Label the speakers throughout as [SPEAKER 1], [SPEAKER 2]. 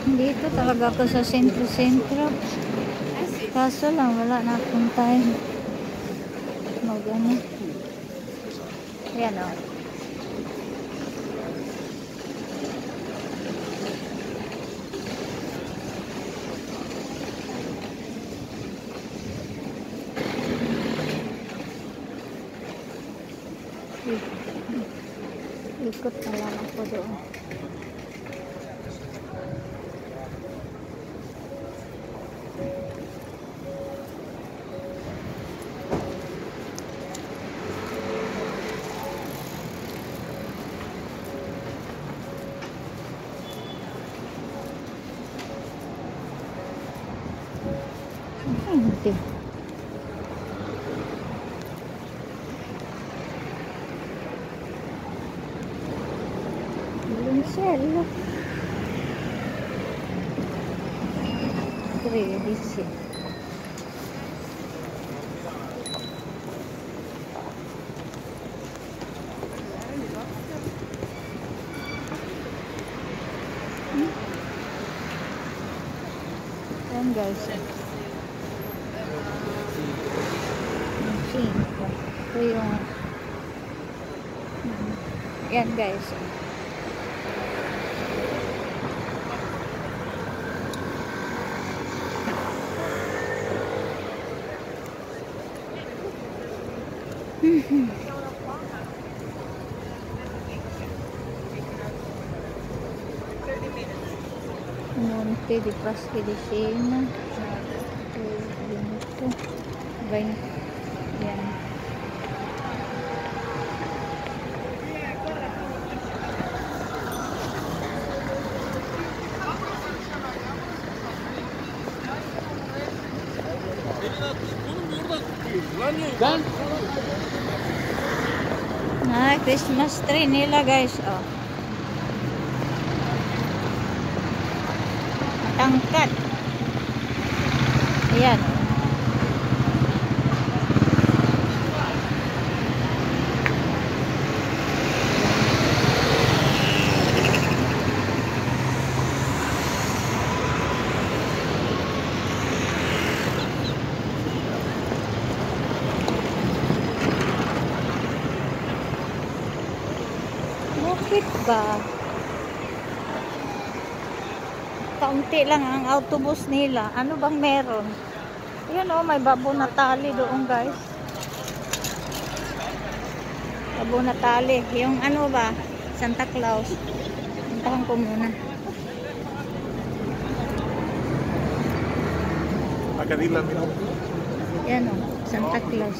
[SPEAKER 1] Dito talaga ako sa sentro-sentro. Kaso lang, wala na akong time. Mag-ano. Ayan o. Ikot na lang ako doon. Hindi. Lunsello. 13. Ayan guys. Ito yung yan guys. Monte di Paschi di Siena. Ito. Yan. Christmas tree nila guys. Oh. Tangkat. Ayan. Bakit ba? Kaunti lang ang autobus nila. Ano bang meron? Yan o, may Babo Natali doon guys. Babo Natali. Yung ano ba? Santa Claus. Puntahan ko muna. Yan o, Santa Claus.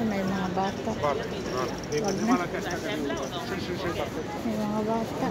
[SPEAKER 1] May mga bata. Wag na. May mga bata.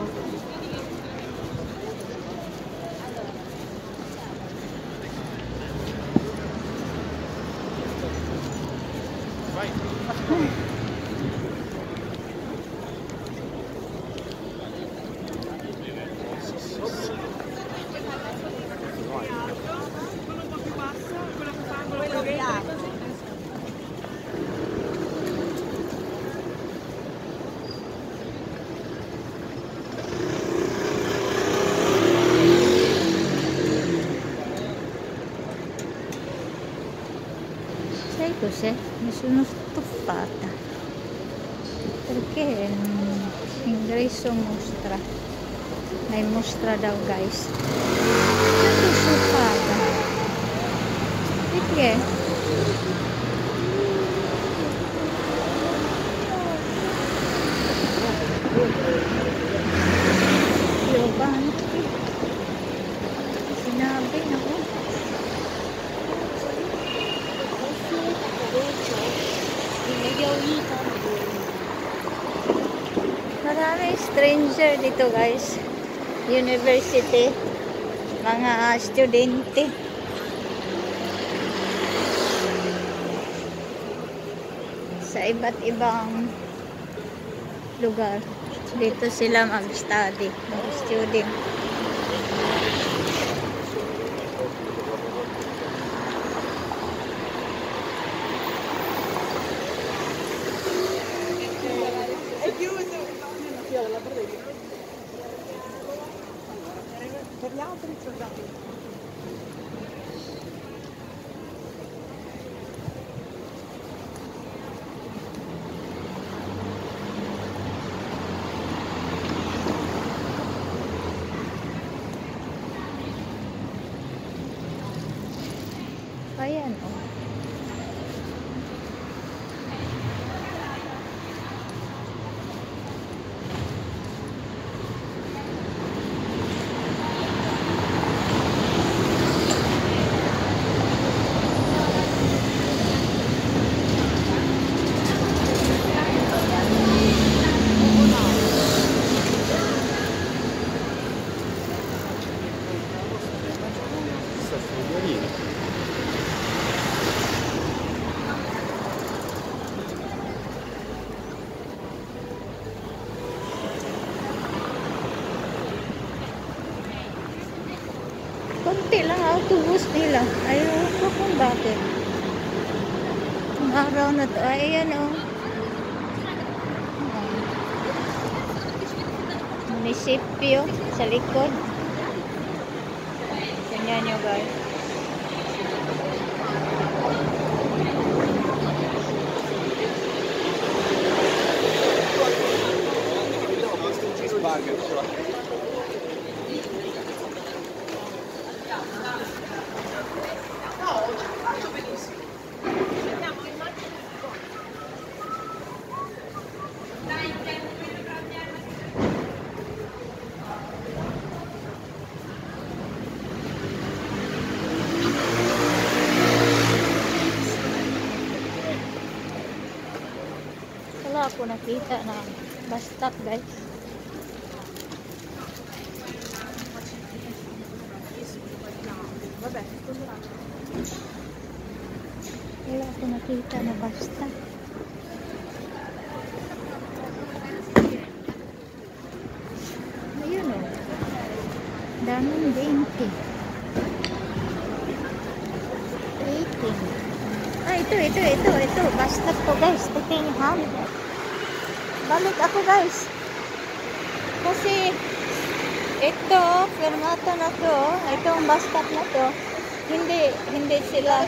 [SPEAKER 1] Sai cos'è? Nessuno stuffata perché l'ingresso mostra, may mostra daw guys. Sono stuffata perché? Giovanni sinabi na ko. Marami stranger dito guys. University. Mga estudyante. Sa iba't ibang lugar. Dito sila mag-study. Mag-student.
[SPEAKER 2] Per gli altri sono già qui.
[SPEAKER 1] Ayan, oh. Konti lang autobus nila. Ayaw ko kung bakit. Ang araw na to. Ay, ayan o. Munisipyo sa likod. Ganyan nyo guys. Wala ako nakita na bus stop guys. Wala ako nakita na bus stop. Ayun o. Daming 20. Waiting. Ah, ito. Bus stop ko guys. Titinghan. Balik ako guys. Kasi ito, fermata na to, itong bus stop na to, hindi sila,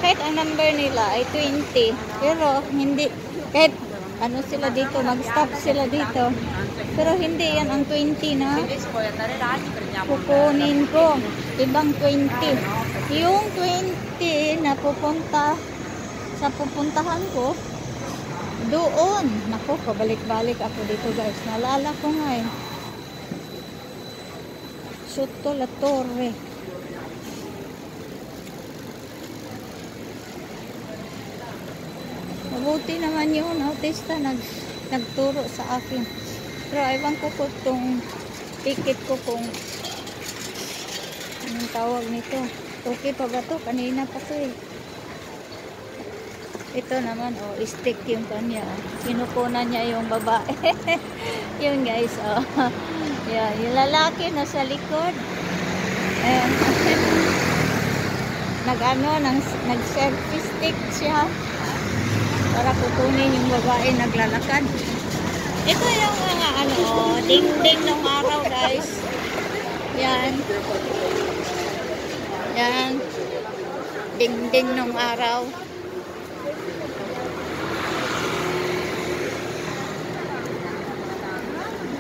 [SPEAKER 1] kahit ang number nila ay 20, pero hindi, kahit ano sila dito, mag-stop sila dito, pero hindi yan ang 20 na kukunin ko, ibang 20. Yung 20 na pupunta sa pupuntahan ko, doon. Naku, pabalik-balik ako dito guys. Naalala ko nga eh. Soto La Torre. Mabuti naman yung autista nagturo sa akin. Pero ewan ko po itong ticket ko kung anong tawag nito. Okay pa ba to? Kanina pa to eh. Ito naman, oh, stick yung kanya. Kinukunan niya yung babae. Yun guys, oh. Yeah, yung lalaki na sa likod. Ayan. Nag-selfie stick siya. Para kukunin yung babae naglalakad. Ito yung mga ding-ding ng araw guys. Yan. Yan. Ding-ding ng araw.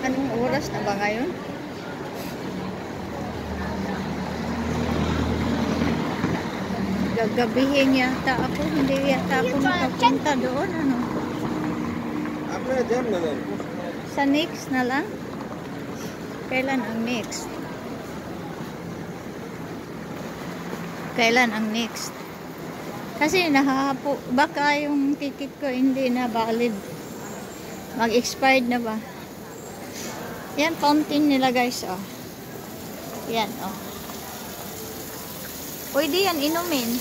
[SPEAKER 1] Anong oras na ba ngayon? Gagabihin yata ako. Hindi yata ako makapunta doon. Ano? Sa next na lang? Kailan ang next? Kailan ang next? Kasi nahahapo. Baka yung ticket ko hindi na valid. Mag-expired na ba? Yan, fountain nila guys, oh. Yan, oh. Pwede yan inumin.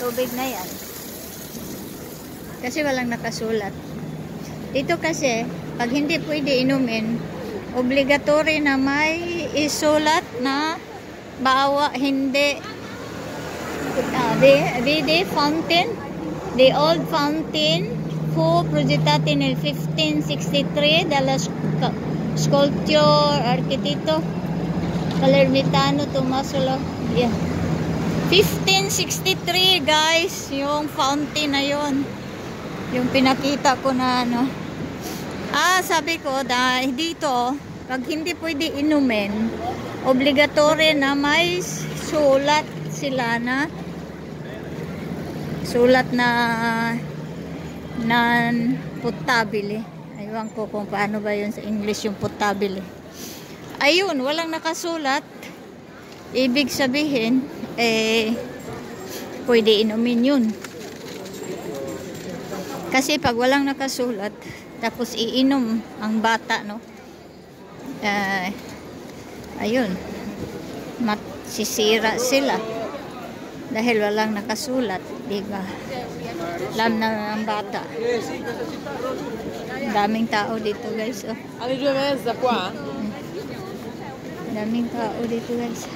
[SPEAKER 1] Tubig na yan. Kasi walang nakasulat. Dito kasi, pag hindi pwede inumin, obligatory na may isulat na bawa, hindi. The fountain, the old fountain, fu progettati nel 1563 dalla scultore architetto Palermitano, Tomasolo. Yeah. 1563 guys, yung fountain na yon. Yung pinakita ko na ano. Sabi ko dahil dito, pag hindi pwede inumin, obligatory na may sulat sila na sulat na non-potable. Aywan ko kung paano ba yun sa English yung potable. Ayun, walang nakasulat. Ibig sabihin, pwede inumin yun. Kasi pag walang nakasulat, tapos iinom ang bata, no? Ayun, masisira sila. Dahil walang nakasulat, diba? Alam na ang bata. Daming tao dito, guys. Oh. Daming tao dito, guys.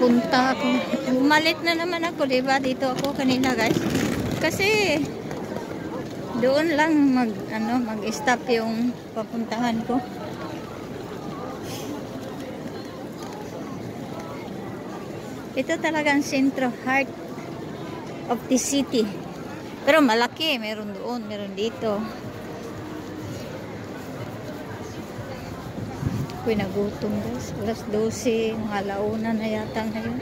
[SPEAKER 1] Punta ako. Umalit na naman ako, diba? Dito ako kanina, guys. Kasi doon lang mag-stop yung papuntahan ko. Ito talagang sentro, heart of the city. Pero malaki, meron doon, meron dito. Ako'y nagutom, guys. Alas 12, mga alauna na yata ngayon.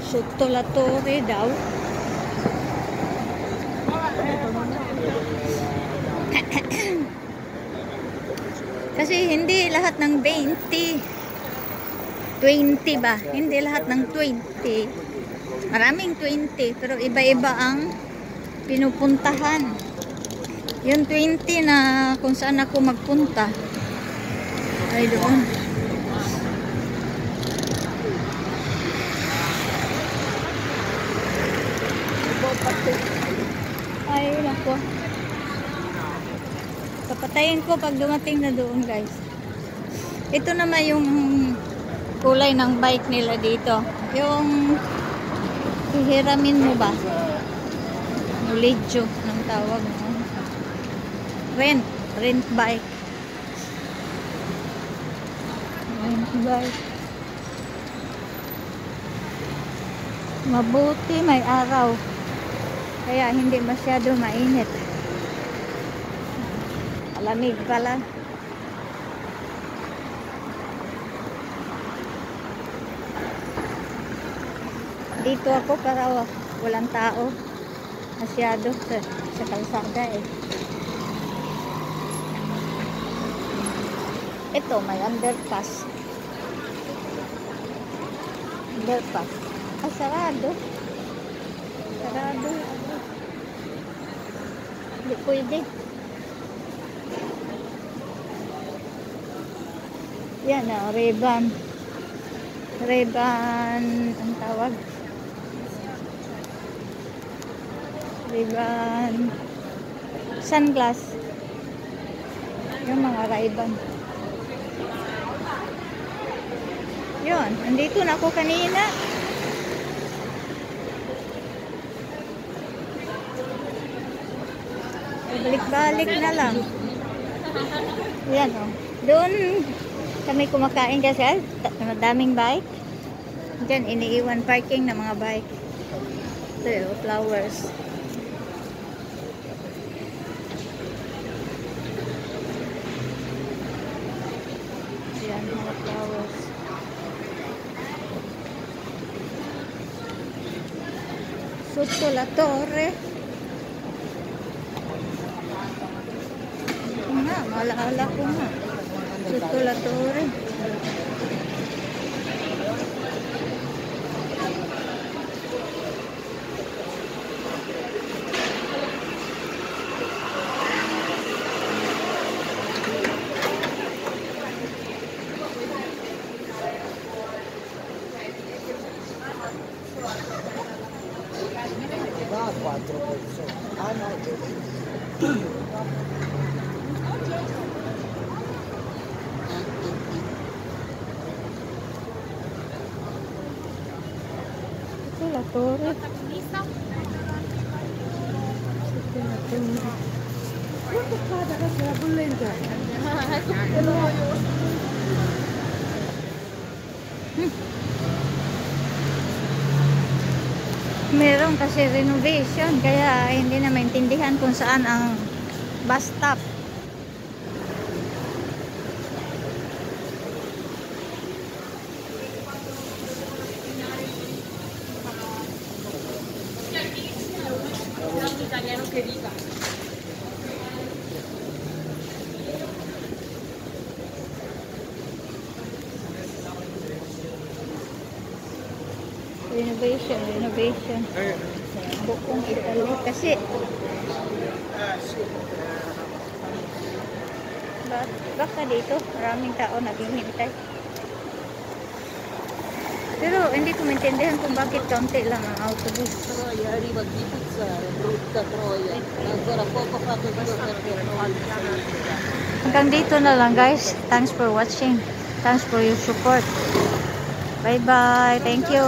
[SPEAKER 1] Sotto la torre daw. Kasi hindi lahat ng 20 ba? Hindi lahat ng 20. Maraming 20, pero iba-iba ang pinupuntahan. Yung 20 na kung saan ako magpunta ay doon. Ay, nako. Papatayin ko pag dumating na doon, guys. Ito naman yung kulay ng bike nila dito. Yung hihiramin mo ba? Muledyo ng tawag mo. Rent bike. Rent bike. Mabuti may araw. Kaya hindi masyado mainit. Malamig pala. Dito ako para walang tao masyado sa kalsada eh. Ito may underpass. Underpass. Sarado. Sarado. Hindi pwede. Yan o, Ray-Ban. Ray-Ban, ang tawag? Ray-Ban sunglass. Yung mga Ray-Ban. Yun, andito na ako kanina. Balik-balik na lang. Yan o. Doon kami kumakain kasi madaming bike. Diyan iniiwan parking ng mga bike. Ito yung flowers. Diyan mga flowers. Sotto la torre. Alaala ko nga. Sotto la torre. La torre. Meron kasi renovation kaya hindi na maintindihan kung saan ang bus stop. Renovation. Bukong Italy kasi baka dito maraming tao naghihintay. Pero hindi ko maintindihan kung bakit kaunti lang ang autobus. Hanggang dito na lang guys. Thanks for watching. Thanks for your support. Bye bye. Thank you.